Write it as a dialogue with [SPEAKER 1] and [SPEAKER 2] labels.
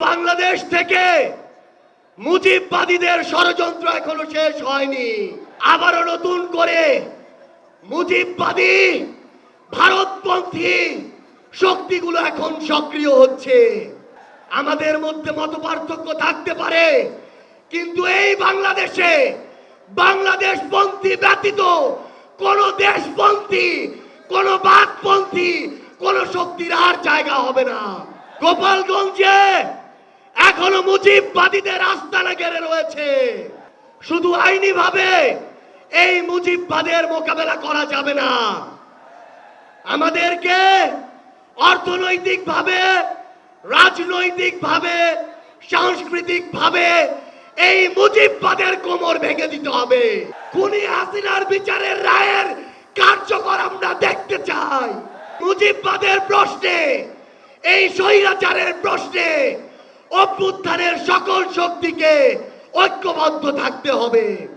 [SPEAKER 1] বাংলাদেশ থেকে মুজিববাদীদের ষড়যন্ত্র এখনো শেষ হয়নি। আবারো নতুন করে মুজিববাদী ভারতপন্থী শক্তিগুলো এখন সক্রিয় হচ্ছে। আমাদের মধ্যে মতপার্থক্য থাকতে পারে, কিন্তু এই বাংলাদেশে বাংলাদেশপন্থী ব্যতীত কোন দেশপন্থী, কোন বাকপন্থী, কোন শক্তির আর জায়গা হবে না। গোপালগঞ্জে এখনো মুজিববাদীদের আস্তানা ঘেরে রয়েছে। শুধু আইনি ভাবে এই মুজিববাদের মোকাবেলা করা যাবে না। আমাদেরকে অর্থনৈতিক ভাবে, রাজনৈতিক ভাবে, সাংস্কৃতিক ভাবে এই মুজিববাদের কোমর ভেঙে দিতে হবে। খুনি হাসিনার বিচারের রায়ের কার্যকর আমরা দেখতে চাই। মুজিববাদের প্রশ্নে, এই স্বৈরাচারের প্রশ্নে অভ্যুত্থানের সকল শক্তিকে ঐক্যবদ্ধ থাকতে হবে।